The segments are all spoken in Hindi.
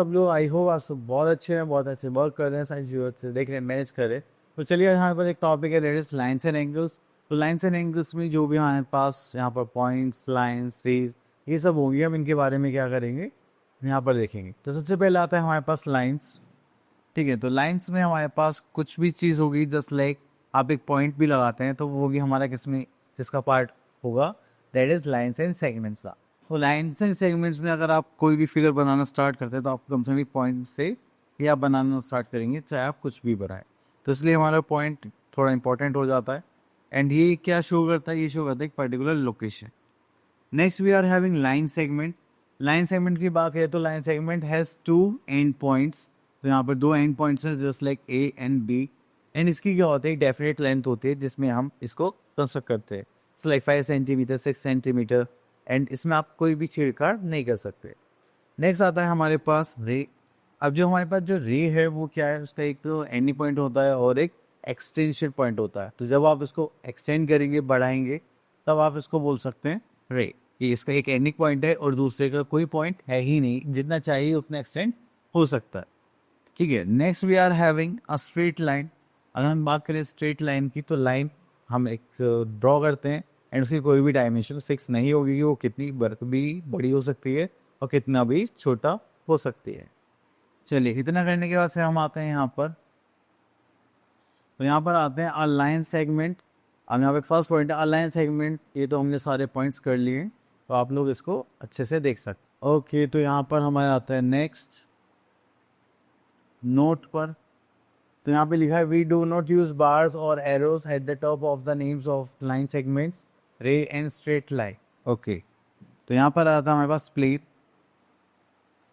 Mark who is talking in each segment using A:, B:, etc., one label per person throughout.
A: सब लोग आई होप आप सब बहुत अच्छे हैं, बहुत अच्छे वर्क कर रहे हैं, सारी चीज़ों से देख रहे हैं, मैनेज कर रहे हैं। तो चलिए यहाँ पर एक टॉपिक है that is lines and angles. तो लाइन्स एंड एंगल्स में जो भी हमारे पास यहाँ पर पॉइंट्स, लाइन्स, रेज, ये सब होंगी, हम इनके बारे में क्या करेंगे यहाँ पर देखेंगे। तो सबसे पहले आता है हमारे पास लाइन्स। ठीक है, तो लाइन्स में हमारे पास कुछ भी चीज़ होगी, जस्ट लाइक आप एक पॉइंट भी लगाते हैं तो वो भी हमारा किसमें किसका पार्ट होगा, that is lines and segments का। तो लाइन्स एंड सेगमेंट्स में अगर आप कोई भी फिगर बनाना स्टार्ट करते हैं तो आप कम से कम पॉइंट से ही आप बनाना स्टार्ट करेंगे, चाहे आप कुछ भी बनाएं। तो इसलिए हमारा पॉइंट थोड़ा इंपॉर्टेंट हो जाता है। एंड ये क्या शो करता है, ये शो करता है एक particular location. Next we are having line segment. Line segment की बात है तो line segment has two end points. तो यहाँ पर दो एंड पॉइंट्स हैं just like A and B. And इसकी क्या होती है, डेफिनेट लेंथ होती है जिसमें हम इसको कंस्ट्रक्ट करते हैं। It's like 5 centimetre, 6 centimetre. And इसमें आप कोई भी छेड़छाड़ नहीं कर सकते। नेक्स्ट आता है हमारे पास रे। अब जो हमारे पास जो रे है वो क्या है, उसका एक तो एंडिंग पॉइंट होता है और एक एक्सटेंशन पॉइंट होता है। तो जब आप इसको एक्सटेंड करेंगे, बढ़ाएंगे, तब आप इसको बोल सकते हैं रे। कि इसका एक एंडिंग पॉइंट है और दूसरे का कोई पॉइंट है ही नहीं, जितना चाहिए उतना एक्सटेंड हो सकता है। ठीक है, next we are having a straight line. अगर हम बात करें स्ट्रेट लाइन की, तो लाइन हम एक ड्रॉ करते हैं एंड उसकी कोई भी डायमेंशन फिक्स नहीं होगी कि वो कितनी भी बड़ी हो सकती है और कितना भी छोटा हो सकती है। चलिए, इतना करने के बाद फिर हम आते हैं यहाँ पर। तो यहाँ पर आते हैं अ लाइन सेगमेंट। अब यहाँ पे फर्स्ट पॉइंट है अ लाइन सेगमेंट। ये तो हमने सारे पॉइंट्स कर लिए, तो आप लोग इसको अच्छे से देख सकते। ओके, तो यहाँ पर हमारे आता है नेक्स्ट नोट पर। तो यहाँ पे लिखा है we do not use bars और arrows at the top of the names of line segments, ray and straight line. Okay, तो यहाँ पर आता है हमारे पास प्लेन।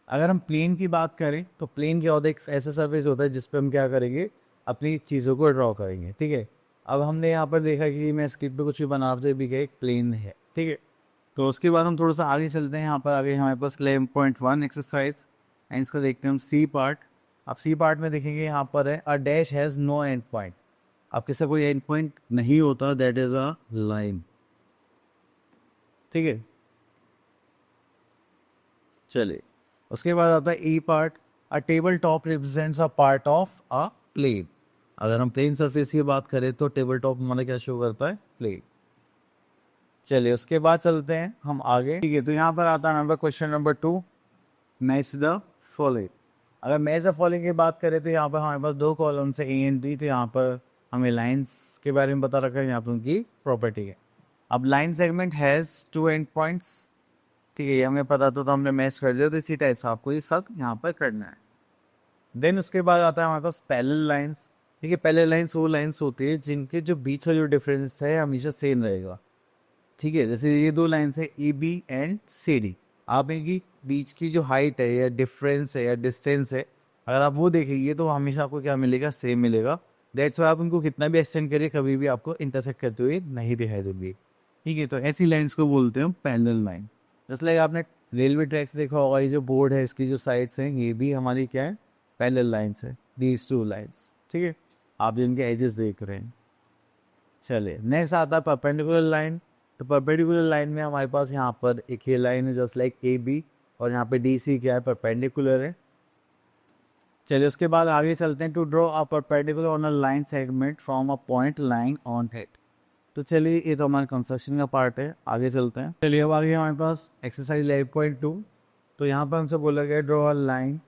A: अगर हम प्लेन की बात करें तो प्लेन क्या होता है, एक ऐसा सर्फेस होता है जिस पे हम क्या करेंगे, अपनी चीज़ों को ड्रॉ करेंगे। ठीक है, अब हमने यहाँ पर देखा कि मैं स्क्रिप्ट पे कुछ भी बना रहा भी क्या एक प्लेन है। ठीक है, तो उसके बाद हम थोड़ा सा आगे चलते हैं। यहाँ पर आगे हमारे पास 11.1 एक्सरसाइज एंड इसका देखते हैं हम सी पार्ट। अब सी पार्ट में देखेंगे यहाँ पर है a dash has no end point. अब किसी कोई एंड पॉइंट नहीं होता, दैट इज अ लाइन। ठीक है, चलिए, उसके बाद आता है E part. A table top represents a part of a plane. अगर हम प्लेन सरफेस की बात करें तो टेबल टॉप हमारा क्या शो करता है, प्लेन। चलिए, उसके बाद चलते हैं हम आगे। ठीक है, तो यहाँ पर आता है number question number 2, match the following. अगर मैच द फॉलोइंग की बात करें तो यहाँ पर हमारे पास दो कॉलम्स है ए एंड बी। तो यहाँ पर हमें लाइंस के बारे में बता रखा है, यहाँ पर उनकी प्रॉपर्टी है। अब line segment has two end points. ठीक है, ये हमें पता तो हमने मैच कर दिया, तो इसी टाइप से आपको ये सब यहाँ पर करना है। देन उसके बाद आता है हमारे पास पैरेलल लाइंस। ठीक है, पैरेलल लाइंस वो लाइंस होती है जिनके जो बीच का जो डिफरेंस है हमेशा सेम रहेगा। ठीक है, जैसे ये दो लाइंस है A B and C D. आप इनकी बीच की जो हाइट है या डिफरेंस है या डिस्टेंस है, अगर आप वो देखेंगे तो हमेशा आपको क्या मिलेगा, सेम मिलेगा। दैट्स वाई आप उनको कितना भी एक्सटेंड करिए, कभी भी आपको इंटरसेक्ट करते हुए नहीं दिखाई देंगे। ठीक है, तो ऐसी लाइंस को बोलते हैं पैरेलल लाइन। जस्ट लाइक आपने रेलवे ट्रैक्स देखा होगा, ये जो बोर्ड है इसकी जो साइड्स हैं ये भी हमारी क्या है, पैरेलल लाइंस है, दीज टू लाइंस। ठीक है, आप जिनके एजेस देख रहे हैं। चलिए, नेक्स्ट आता है परपेंडिकुलर लाइन। तो परपेंडिकुलर लाइन में हमारे पास यहाँ पर एक ये लाइन है जस्ट लाइक ए बी, और यहाँ पे डी सी क्या है, परपेंडिकुलर है। चलिए, उसके बाद आगे चलते हैं। To draw a perpendicular on a line segment from a point line on head. तो चलिए, ये तो हमारे कंस्ट्रक्शन का पार्ट है, आगे चलते हैं। चलिए, अब आगे हमारे पास एक्सरसाइज 11.2। तो यहाँ पर हमसे बोला गया draw a line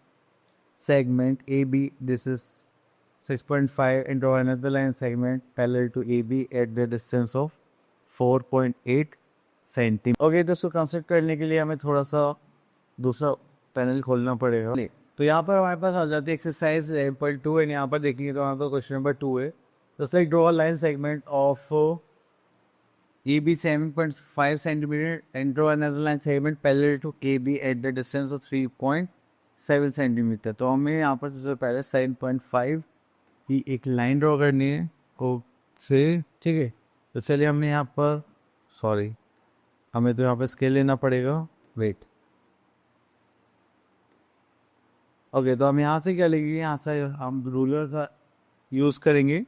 A: segment AB. This is 6.5 and draw another line segment parallel to AB at the distance of 4.8 centimetre. Okay, दोस्तों कंसिडर करने के लिए हमें थोड़ा सा दूसरा पैनल खोलना पड़ेगा। तो यहाँ पर हमारे पास आ जाती है एक्सरसाइज 11.2 एंड यहाँ पर देखेंगे तो यहाँ पर क्वेश्चन नंबर 2 है। Just like draw line segment of AB 7.5 centimeter and draw another line segment parallel to AB at the distance of 3.7 centimetre. तो हमें यहाँ पर सबसे पहले 7.5 की एक लाइन ड्रॉ करनी है। ओके, ठीक है, तो चलिए हमने यहाँ पर हमें तो यहाँ पर स्केल लेना पड़ेगा। वेट, ओके, तो हम यहाँ से क्या लेंगे, यहाँ से हम रूलर का यूज़ करेंगे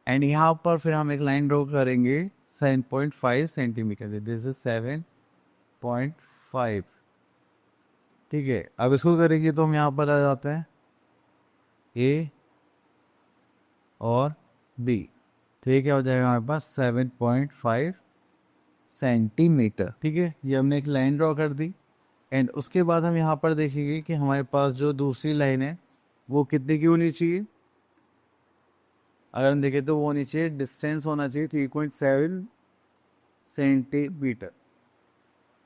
A: एंड यहाँ पर फिर हम एक लाइन ड्रॉ करेंगे 7.5 सेंटीमीटर। This is 7.5। ठीक है, अब इसको करेंगे तो हम यहाँ पर आ जाते हैं ए और बी। तो ये क्या हो जाएगा हमारे पास 7.5 सेंटीमीटर। ठीक है, ये हमने एक लाइन ड्रॉ कर दी। एंड उसके बाद हम यहाँ पर देखेंगे कि हमारे पास जो दूसरी लाइन है वो कितने की होनी चाहिए। अगर हम देखें तो वो होनी चाहिए, डिस्टेंस होना चाहिए 3.7 सेंटीमीटर।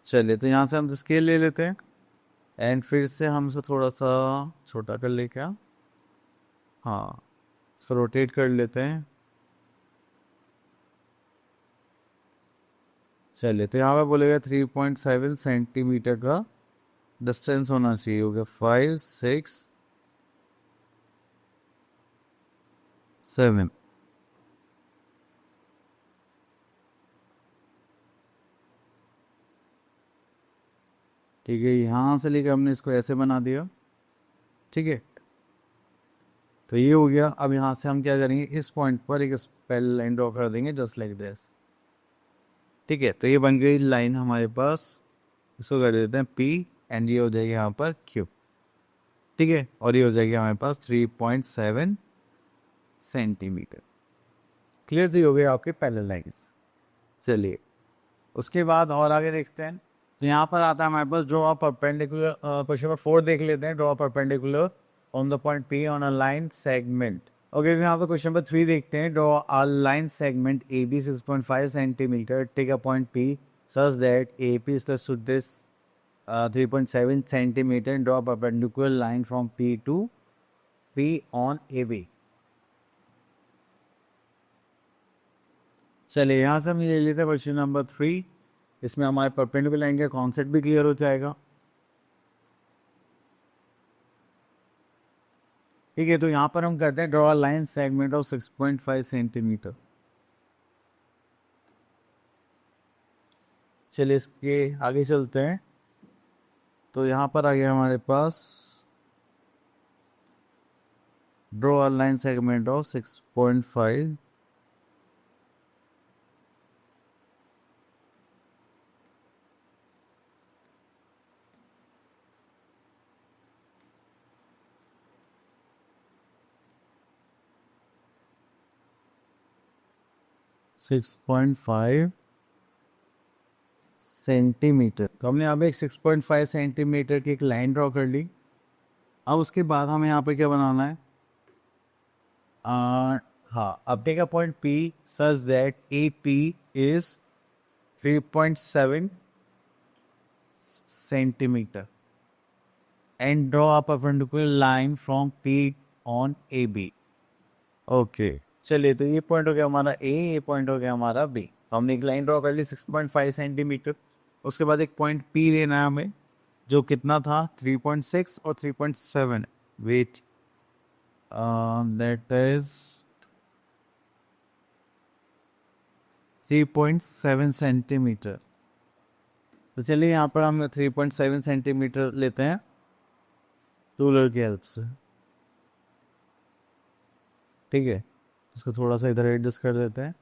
A: चलिए, तो यहाँ से हम स्केल ले लेते हैं एंड फिर से हम इसे थोड़ा सा छोटा कर ले क्या, हाँ, इसको रोटेट कर लेते हैं। चलिए, तो यहाँ पे बोलेगा 3.7 सेंटीमीटर का डिस्टेंस होना चाहिए। हो गया 5, 6, 7। ठीक है, यहाँ से लेकर हमने इसको ऐसे बना दिया। ठीक है, तो ये हो गया। अब यहाँ से हम क्या करेंगे, इस पॉइंट पर एक पैरेलल लाइन ड्रॉ कर देंगे जस्ट लाइक दिस। ठीक है, तो ये बन गई लाइन हमारे पास। इसको कर देते हैं पी एंड ये हो जाएगी यहाँ पर क्यू। ठीक है, और ये हो जाएगी हमारे पास 3.7 सेंटीमीटर। क्लियर, तो ये हो गए आपके पैरेलल लाइंस। चलिए, उसके बाद और आगे देखते हैं। तो यहाँ पर आता है हमारे पास draw a perpendicular. Question number 4 देख लेते हैं। Draw perpendicular on the point P on a line segment. Okay, यहाँ पर क्वेश्चन नंबर 3 देखते हैं। Draw a line segment A B 6.5 centimetre, take a point P such that A P is to this 3.7 centimetre, draw perpendicular line from P to P on A B. चलिए, यहाँ से हम ले लेते हैं क्वेश्चन नंबर 3। इसमें हमारे परपेंडिकुलर लाइन का कॉन्सेप्ट भी क्लियर हो जाएगा। ठीक है, तो यहाँ पर हम करते हैं draw line segment of 6.5 centimetre. चलिए, इसके आगे चलते हैं। तो यहाँ पर आ गया हमारे पास draw line segment of 6.5 6.5 centimetre. तो हमने यहाँ पे एक 6.5 सेंटीमीटर की एक लाइन ड्रॉ कर ली। अब उसके बाद हमें यहाँ पे क्या बनाना है, हाँ, अब take a point P such that A P is 3.7 centimetre and draw a perpendicular line from P on A B. Okay, चलिए, तो ये पॉइंट हो गया हमारा ए, ये पॉइंट हो गया हमारा बी। तो हमने एक लाइन ड्रॉ कर ली 6.5 सेंटीमीटर। उसके बाद एक पॉइंट पी लेना है हमें, जो कितना था 3.6 और 3.7। Wait, that is 3.7 centimetre. तो चलिए, यहाँ पर हम 3.7 सेंटीमीटर लेते हैं रूलर की हेल्प से। ठीक है, इसको थोड़ा सा इधर एडजस्ट कर देते हैं।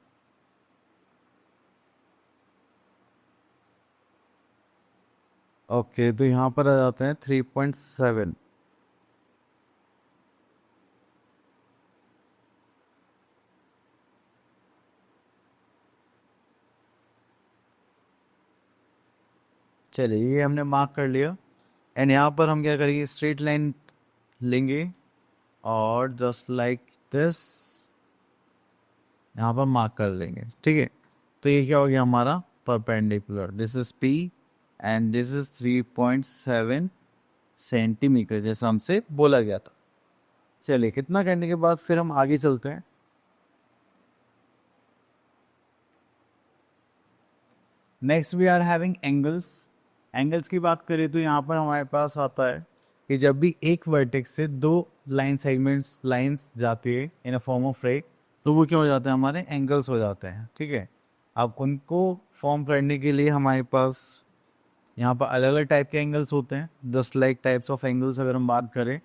A: ओके, तो यहाँ पर आ जाते हैं 3.7। चलिए, ये हमने मार्क कर लिया। एंड यहाँ पर हम क्या करेंगे, स्ट्रेट लाइन लेंगे और जस्ट लाइक दिस यहाँ पर मार्क कर लेंगे। ठीक है, तो ये क्या हो गया हमारा perpendicular. This is P and this is 3.7 centimetre, जैसा हमसे बोला गया था। चलिए, कितना करने के बाद फिर हम आगे चलते हैं। Next we are having angles. Angles की बात करें तो यहाँ पर हमारे पास आता है कि जब भी एक वर्टेक्स से दो लाइन सेगमेंट्स लाइंस जाती है इन अ फॉर्म ऑफ रे, तो वो क्या हो जाते हैं, हमारे एंगल्स हो जाते हैं। ठीक है, अब उनको फॉर्म करने के लिए हमारे पास यहाँ पर अलग अलग टाइप के एंगल्स होते हैं। Just like types of angles अगर हम बात करें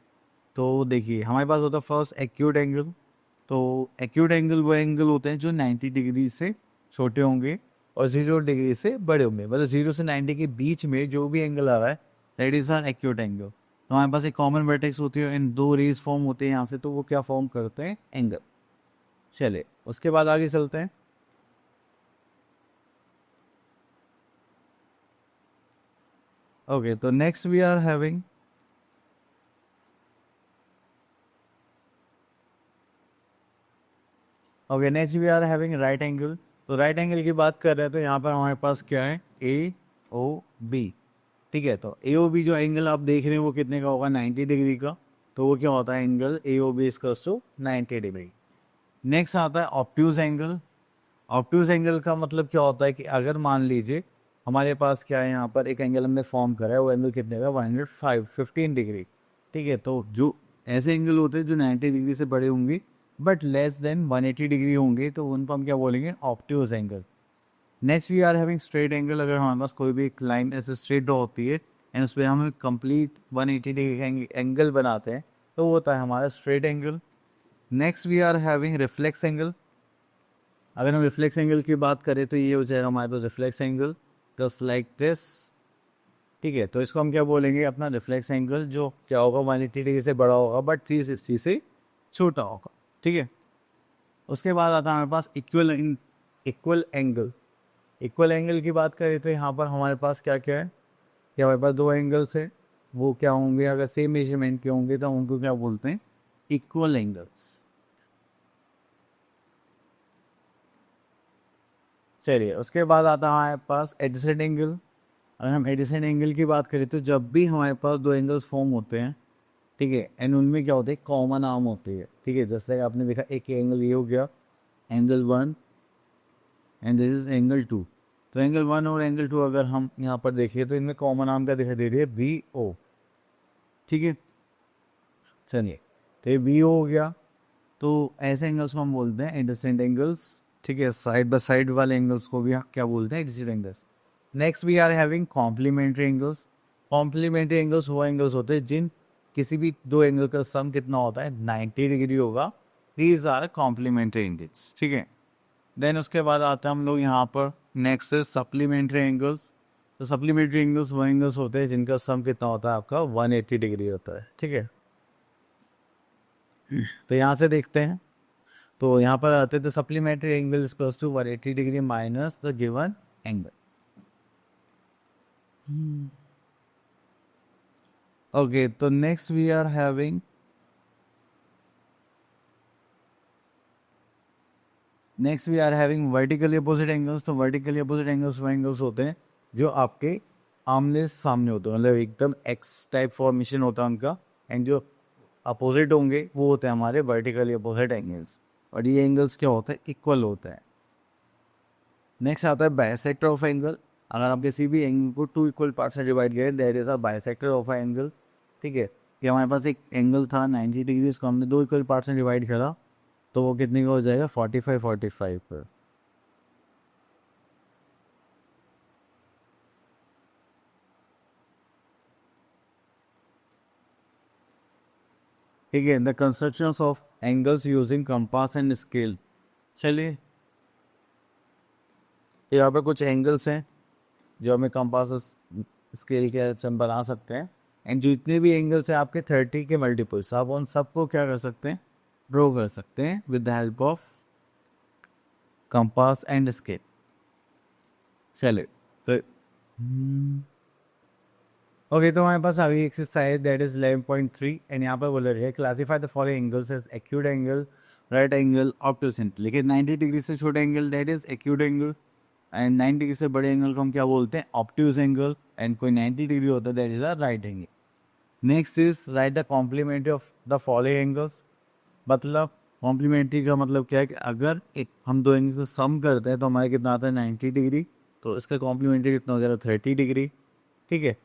A: तो देखिए, हमारे पास होता है फर्स्ट एक्यूट एंगल। तो एक्यूट एंगल वो एंगल होते हैं जो 90 डिग्री से छोटे होंगे और 0 डिग्री से बड़े होंगे। मतलब 0 से 90 के बीच में जो भी एंगल आ रहा है that is are acute angle. तो हमारे पास एक कॉमन वर्टेक्स होती है, इन दो रेज फॉर्म होते हैं यहाँ से, तो वो क्या फॉर्म करते हैं, एंगल। चलिए उसके बाद आगे चलते हैं। ओके तो next we are having okay next we are having right angle. तो राइट एंगल की बात कर रहे हैं तो यहाँ पर हमारे पास क्या है, ए ओ बी। ठीक है, तो ए ओ बी जो एंगल आप देख रहे हैं वो कितने का होगा, 90 डिग्री का। तो वो क्या होता है, angle A O B equals to 90 degree. Next आता है ऑब्ट्यूज एंगल। ऑब्ट्यूज एंगल का मतलब क्या होता है कि अगर मान लीजिए हमारे पास क्या है, यहाँ पर एक एंगल हमने फॉर्म करा है, वो एंगल कितने का, 115 डिग्री। ठीक है, तो जो ऐसे एंगल होते हैं जो 90 डिग्री से बड़े होंगे बट लेस देन 180 डिग्री होंगे, तो उनको हम क्या बोलेंगे, obtuse angle. Next we are having straight angle. अगर हमारे पास कोई भी एक लाइन ऐसे स्ट्रेट ड्रॉ होती है एंड उस पर हम कंप्लीट 180 डिग्री एंगल बनाते हैं, तो वो होता है हमारा straight angle. Next we are having reflex angle. अगर हम रिफ्लेक्स एंगल की बात करें तो ये हो जाएगा हमारे पास reflex angle just like this. ठीक है, तो इसको हम क्या बोलेंगे, अपना रिफ्लेक्स एंगल, जो क्या होगा, 180 डिग्री से बड़ा होगा बट 360 से छोटा होगा। ठीक है, उसके बाद आता है हमारे पास इक्वल एंगल। इक्वल एंगल की बात करें तो यहाँ पर हमारे पास क्या क्या है, कि हमारे पास दो एंगल्स है, वो क्या होंगे, अगर सेम मेजरमेंट के होंगे तो उनको क्या बोलते हैं, इक्वल एंगल्स। चलिए उसके बाद आता है हमारे पास एडजेसेंट एंगल। अगर हम एडजेसेंट एंगल की बात करें तो जब भी हमारे पास दो एंगल्स फॉर्म होते हैं, ठीक है, एंड उनमें क्या होते हैं, कॉमन आर्म होती है। ठीक है, जैसे आपने देखा एक एंगल ये हो गया, angle 1 and this is angle 2। तो एंगल 1 और एंगल 2 अगर हम यहाँ पर देखिए तो इनमें कॉमन आर्म क्या दिखाई दे रही है, बी ओ। ठीक है, चलिए, तो ये बी ओ हो गया। तो ऐसे एंगल्स को हम बोलते हैं एडजेसेंट एंगल्स। ठीक है, साइड बाय साइड वाले एंगल्स को भी क्या बोलते हैं, adjacent angles. Next we are having complementary angles. Complementary angles वो एंगल्स होते हैं जिन किसी भी दो एंगल का सम कितना होता है, 90 डिग्री होगा। These are complementary angles. ठीक है, देन उसके बाद आता है हम लोग यहाँ पर नेक्स्ट है सप्लीमेंट्री एंगल्स। तो सप्लीमेंट्री एंगल्स वो एंगल्स होते हैं जिनका सम कितना होता है, आपका 180 डिग्री होता है। ठीक है, तो यहाँ से देखते हैं, तो यहाँ पर आते थे supplementary angle is plus to 180 degree minus the given angle. Okay, तो next we are having vertically opposite angles. तो वर्टिकली अपोजिट एंगल्स वो एंगल्स होते हैं जो आपके आमने सामने होते हैं, मतलब एकदम एक्स टाइप फॉर्मेशन होता है उनका, एंड जो अपोजिट होंगे वो होते हैं हमारे वर्टिकली अपोजिट एंगल्स। और ये एंगल्स क्या होते हैं, इक्वल होते हैं। नेक्स्ट आता है बाइसेक्टर ऑफ एंगल। अगर आप किसी भी एंगल को टू इक्वल पार्ट से डिवाइड करें, that is a bisector of a angle. ठीक है, कि हमारे पास एक एंगल था 90 डिग्री, इसको हमने दो इक्वल पार्ट से डिवाइड करा, तो वो कितने का हो जाएगा, 45 पर। ठीक है, the constructions of angles using compass and scale. चलिए, यहाँ पे कुछ एंगल्स हैं जो हमें कंपास स्केल के हेल्प से हम बना सकते हैं, एंड जितने भी एंगल्स हैं आपके 30 के मल्टीपल्स, आप उन सबको क्या कर सकते हैं, ड्रॉ कर सकते हैं with the help of compass and scale. चलिए, तो ओके, तो हमारे पास अभी एक्सरसाइज दैट इज 11.3 एंड यहाँ पर बोल रही है classify the following angles as acute angle, right angle, obtuse angle. लेकिन 90 डिग्री से छोटा angle that is acute angle, and 90 degree से बड़े एंगल को हम क्या बोलते हैं, ऑब्ट्यूज एंगल, एंड कोई 90 डिग्री होता है that is a right angle. Next is right the complementary of the following angles. मतलब कॉम्प्लीमेंट्री का मतलब क्या है कि अगर एक हम दो एंगल को सम करते हैं तो हमारे कितना आता है, 90 डिग्री, तो इसका कॉम्प्लीमेंट्री कितना हो जाएगा, 30 डिग्री। ठीक है,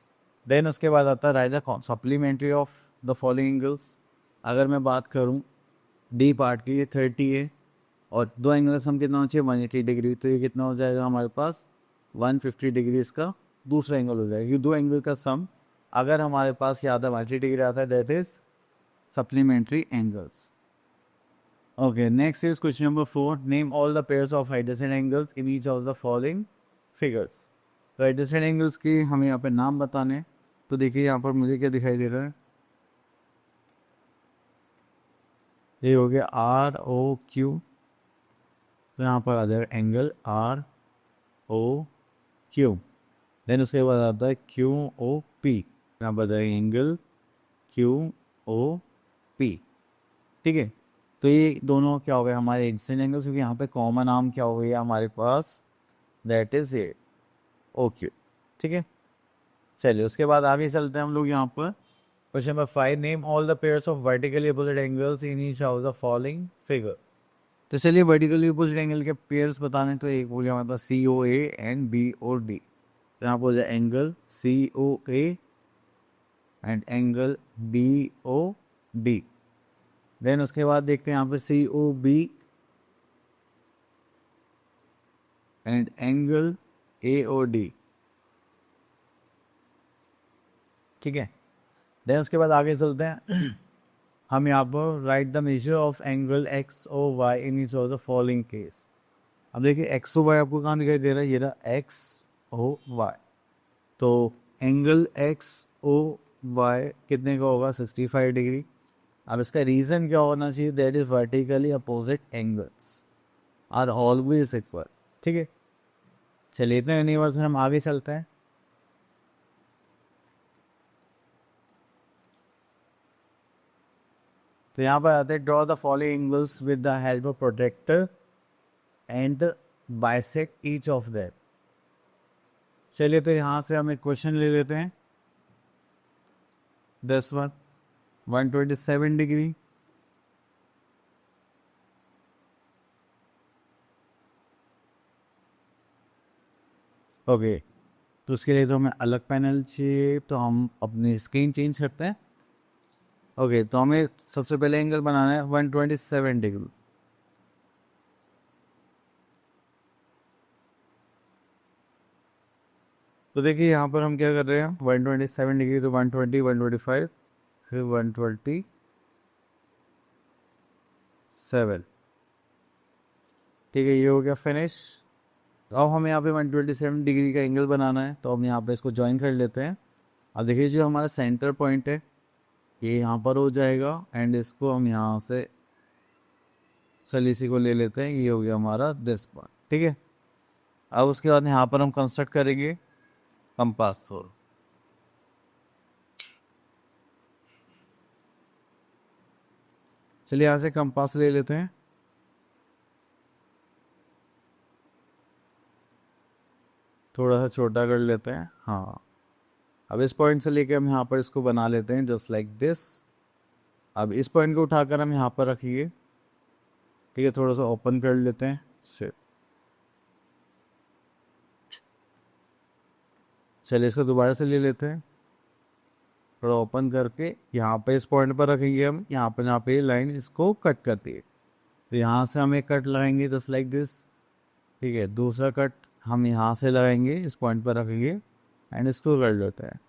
A: देन उसके बाद आता है right the supplementary of the following angles. अगर मैं बात करूँ डी पार्ट की, ये 30 है, और दो एंगल सम कितना होना चाहिए, 180 डिग्री, तो ये कितना हो जाएगा हमारे पास, 150 डिग्री इसका दूसरा एंगल हो जाएगा। ये दो एंगल का सम अगर हमारे पास क्या आता है, 180 डिग्री आता है, that is supplementary angles. Okay, next is question number 4. Name all the pairs of adjacent angles in each of the following figures. तो adjacent angles की हमें यहाँ पे नाम बताने, तो देखिए यहाँ पर मुझे क्या दिखाई दे रहा है, ये हो गया आर ओ क्यू, तो यहाँ पर आ जाएगा angle R O Q. Then उसके बाद आता है क्यू ओ पी, यहाँ पर जाएगा एंगल क्यू ओ पी। ठीक है, तो ये दोनों क्या हो गए हमारे इंसिडेंट एंगल्स, क्योंकि यहाँ पे कॉमन आर्म क्या हो गया हमारे पास, that is A O Q. ठीक है, चलिए उसके बाद आगे चलते हैं हम लोग यहाँ पर। Question number 5, name all the pairs of vertically opposite angles in each of the following figure. तो चलिए वर्टिकली अपोजिट एंगल के पेयर्स बताने, तो एक बोलिए हमारे पास C O A and B और डी। तो यहाँ पर हो जाए angle C O A and angle B O D. Then उसके बाद देखते हैं यहाँ पे C O B and angle A O D. ठीक है, देन उसके बाद आगे चलते हैं। हम यहाँ पर write the measure of angle X O Y in each of the following case. अब देखिए एक्स ओ वाई आपको कहाँ दिखाई दे रहा है, ये रहा एक्स ओ वाई। तो एंगल एक्स ओ वाई कितने का होगा, 65 डिग्री। अब इसका रीज़न क्या होना चाहिए, that is vertically opposite angles are always equal. ठीक है, चलिए इतने नहीं बस हम आगे चलते हैं। तो यहाँ पर आते हैं draw the following angles with the help of protractor and bisect each of that. चलिए तो यहाँ से हम एक क्वेश्चन ले लेते हैं, 127 डिग्री। ओके, तो उसके लिए तो हमें अलग पैनल चाहिए, तो हम अपनी स्क्रीन चेंज करते हैं। ओके, तो हमें सबसे पहले एंगल बनाना है 127 डिग्री। तो देखिए यहाँ पर हम क्या कर रहे हैं, 127 डिग्री, तो 120, 125, फिर 127। ठीक है, ये हो गया फिनिश। अब हमें यहाँ पे 127 डिग्री का एंगल बनाना है, तो हम यहाँ पे इसको ज्वाइन कर लेते हैं। अब देखिए जो हमारा सेंटर पॉइंट है ये यहाँ पर हो जाएगा, एंड इसको हम यहाँ से चलिए इसी को ले लेते हैं, ये हो गया हमारा दिस पॉइंट। ठीक है, अब उसके बाद यहाँ पर हम कंस्ट्रक्ट करेंगे कंपास सोल। चलिए यहाँ से कंपास ले लेते हैं, थोड़ा सा छोटा कर लेते हैं। हाँ, अब इस पॉइंट से लेके हम यहाँ पर इसको बना लेते हैं जस्ट लाइक दिस। अब इस पॉइंट को उठाकर हम यहाँ पर रखिए। ठीक है, थोड़ा सा ओपन कर लेते हैं से। चलिए इसको दोबारा से ले लेते हैं, थोड़ा ओपन करके यहाँ पे इस पॉइंट पर रखेंगे हम, यहाँ पे लाइन इसको कट करती है। तो यहाँ से हम एक कट लगाएंगे जस्ट लाइक दिस। ठीक है, दूसरा कट हम यहाँ से लगाएंगे, इस पॉइंट पर रखेंगे एंड इसको कर लेते हैं।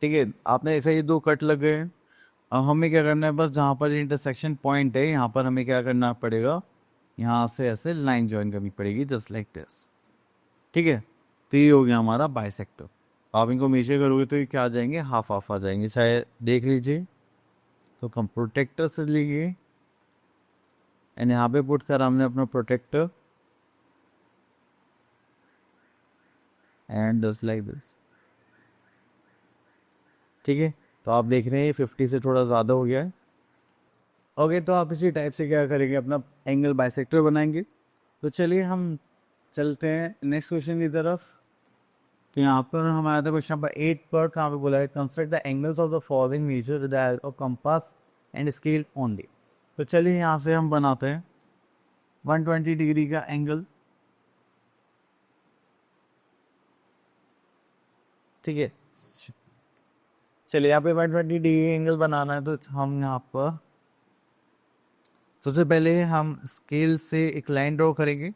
A: ठीक है, आपने ऐसे ही दो कट लग गए हैं। अब हमें क्या करना है, बस जहाँ पर इंटरसेक्शन पॉइंट है यहाँ पर हमें क्या करना पड़ेगा, यहाँ से ऐसे लाइन ज्वाइन करनी पड़ेगी जस्ट लाइक दिस। ठीक है, तो ये हो गया हमारा बाइसेक्टर। आप इनको मेजर करोगे तो ये क्या आ जाएंगे, हाफ हाफ आ जाएंगे, चाहे देख लीजिए। तो हम प्रोटेक्टर से लीजिए एंड यहाँ पे पुट कर हमने अपना protractor and just like this. ठीक है, तो आप देख रहे हैं 50 से थोड़ा ज़्यादा हो गया है। ओके, तो आप इसी टाइप से क्या करेंगे, अपना एंगल बाइसेक्टर बनाएंगे। तो चलिए हम चलते हैं नेक्स्ट क्वेश्चन की तरफ। तो यहाँ पर हमारा था क्वेश्चन नंबर 8 पर, कहाँ पे बोला है construct the angles of the following measure with the help of compass and scale only. तो चलिए यहाँ से हम बनाते हैं 120 डिग्री का एंगल। ठीक है, चलिए यहाँ पे 120 डिग्री एंगल बनाना है, तो हम यहाँ पर सबसे पहले हम स्केल से एक लाइन ड्रॉ करेंगे।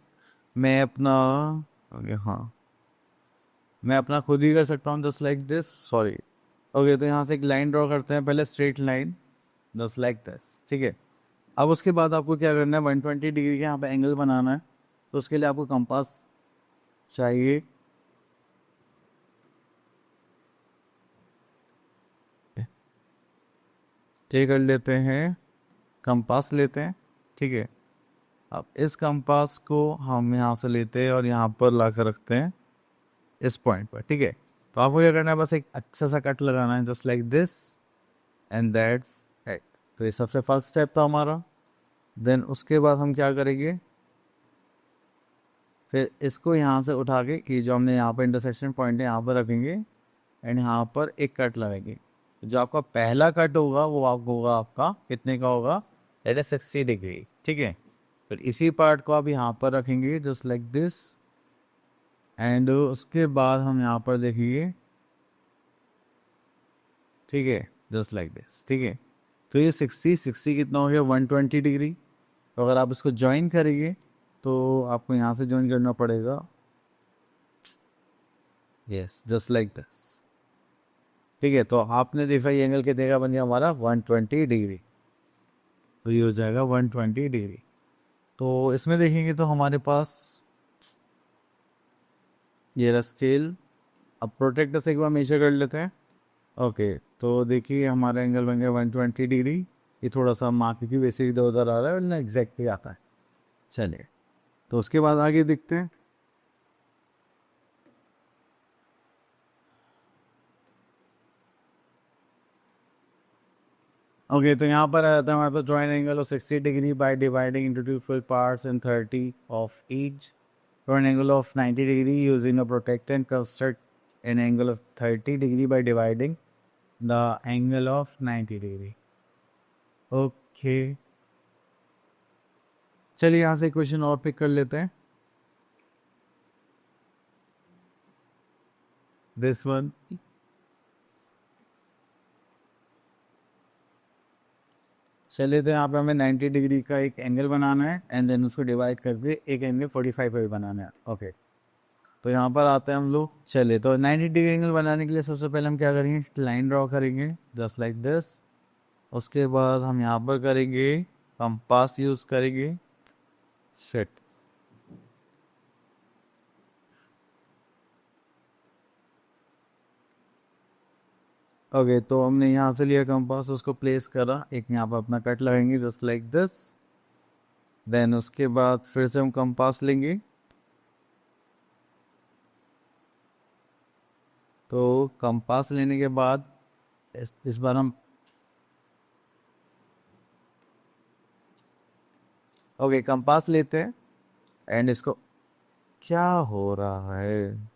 A: मैं अपना हाँ, मैं अपना खुद ही कर सकता हूँ, just like this, sorry. Okay, तो यहाँ से एक लाइन ड्रॉ करते हैं, पहले straight line, just like this, ठीक है। अब उसके बाद आपको क्या करना है, 120 डिग्री का यहाँ पे एंगल बनाना है, तो उसके लिए आपको कंपास चाहिए। ठीक कर लेते हैं, कंपास लेते हैं, ठीक है। अब इस कंपास को हम यहाँ से लेते हैं और यहाँ पर ला कर रखते हैं इस पॉइंट पर, ठीक है। तो आपको क्या करना है, बस एक अच्छा सा कट लगाना है, just like this, and that's it. तो ये सबसे फर्स्ट स्टेप था हमारा। देन उसके बाद हम क्या करेंगे, फिर इसको यहाँ से उठा के, ये जो हमने यहाँ पर इंटरसेक्शन पॉइंट है यहाँ पर रखेंगे, एंड यहाँ पर एक कट लगाएंगे। जो आपका पहला कट होगा वो आपको होगा, आपका कितने का होगा, दैट इज 60 डिग्री, ठीक है। फिर इसी पार्ट को आप यहाँ पर रखेंगे, जस्ट लाइक दिस, एंड उसके बाद हम यहाँ पर देखेंगे, ठीक है, जस्ट लाइक दिस, ठीक है। तो ये 60 कितना हो गया, 120 डिग्री। तो अगर आप इसको ज्वाइन करेंगे तो आपको यहाँ से ज्वाइन करना पड़ेगा, यस, जस्ट लाइक दिस, ठीक है। तो आपने देखा ये एंगल कितने का बन गया हमारा, 120 डिग्री। तो ये हो जाएगा 120 डिग्री। तो इसमें देखेंगे तो हमारे पास ये रहा स्केल। अब प्रोटेक्टर से एक बार मेजर कर लेते हैं। ओके, तो देखिए हमारा एंगल बन गया 120 डिग्री। ये थोड़ा सा मार्क की वैसे इधर उधर आ रहा है, वरना एग्जैक्टली आता है। चलिए, तो उसके बाद आगे देखते हैं। ओके, तो यहाँ पर आता है हमारे पास joint angle of 60 degree by dividing into two full parts and 30 of each. For an angle of 90 degree using a protectant, construct an angle of 30 degree by dividing the angle of 90 degree. Okay, चलिए यहाँ से क्वेश्चन और पिक कर लेते हैं, दिस वन। चलिए, तो यहाँ पे हमें 90 डिग्री का एक एंगल बनाना है, एंड देन उसको डिवाइड करके एक एंगल 45 पे बनाना है। ओके, तो यहाँ पर आते हैं हम लोग। चलिए, तो 90 डिग्री एंगल बनाने के लिए सबसे पहले हम क्या करेंगे, लाइन ड्रॉ करेंगे, जस्ट लाइक दिस। उसके बाद हम यहाँ पर करेंगे, कंपास यूज़ करेंगे, सेट। ओके, तो हमने यहाँ से लिया कंपास, उसको प्लेस करा, एक यहाँ पर अपना कट लगाएंगे, जस्ट लाइक दिस। देन उसके बाद फिर से हम कंपास लेंगे, तो कंपास लेने के बाद इस बार हम, ओके, कंपास लेते हैं, एंड इसको, क्या हो रहा है,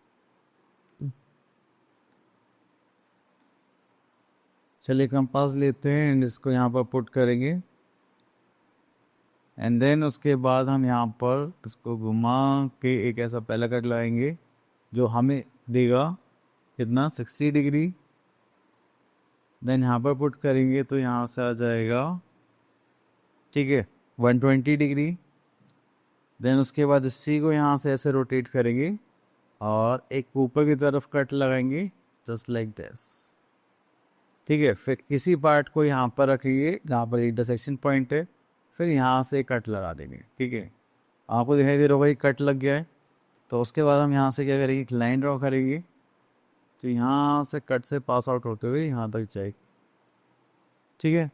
A: चलिए कंपास लेते हैं एंड इसको यहाँ पर पुट करेंगे, एंड देन उसके बाद हम यहाँ पर इसको घुमा के एक ऐसा पहला कट लगाएंगे जो हमें देगा कितना, 60 डिग्री। देन यहाँ पर पुट करेंगे तो यहाँ से आ जाएगा, ठीक है, 120 डिग्री। देन उसके बाद इसी को यहाँ से ऐसे रोटेट करेंगे और एक ऊपर की तरफ कट लगाएंगे, जस्ट लाइक दिस, ठीक है। फिर इसी पार्ट को यहाँ पर रखिए जहाँ पर इंटरसेक्शन पॉइंट है, फिर यहाँ से कट लगा देंगे, ठीक है। आपको दिखाई दे रहा होगा ये कट लग गया है। तो उसके बाद हम यहाँ से क्या करेंगे, एक लाइन ड्रॉ करेंगे, तो यहाँ से कट से पास आउट होते हुए यहाँ तक जाएगी, ठीक है।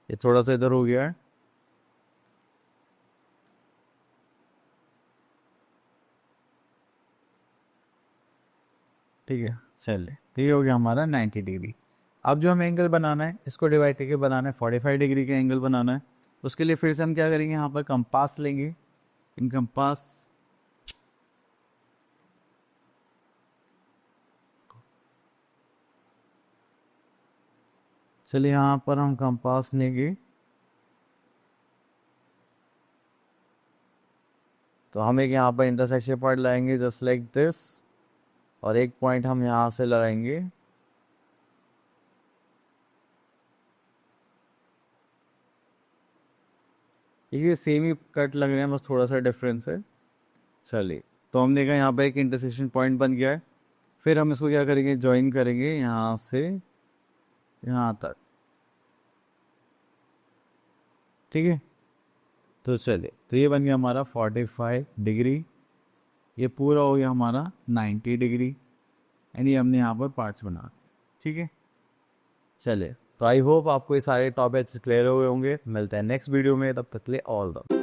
A: ये थोड़ा सा इधर हो गया है, ठीक है। चलिए, तो ये हो गया हमारा 90 डिग्री। अब जो हमें एंगल बनाना है, इसको डिवाइड करके बनाना है, 45 डिग्री का एंगल बनाना है। उसके लिए फिर से हम क्या करेंगे, यहाँ पर कंपास लेंगे, इन कंपास, चलिए यहाँ पर हम कंपास लेंगे, तो हम एक यहाँ पर इंटरसेक्शन पॉइंट लाएंगे, जस्ट लाइक दिस, और एक पॉइंट हम यहाँ से लगाएंगे, ये सेम ही कट लग रहे हैं, बस थोड़ा सा डिफरेंस है। चलिए, तो हमने कहा यहाँ पे एक इंटरसेक्शन पॉइंट बन गया है। फिर हम इसको क्या करेंगे, ज्वाइन करेंगे यहाँ से यहाँ तक। ठीक है, तो चलिए, तो ये बन गया हमारा 45 डिग्री, ये पूरा हो गया हमारा 90 डिग्री, एंड ये हमने यहाँ पर पार्ट्स बना। ठीक है, चलिए, तो आई होप आपको ये सारे टॉपिक्स क्लियर हुए होंगे। मिलते हैं नेक्स्ट वीडियो में, तब तक के लिए ऑल द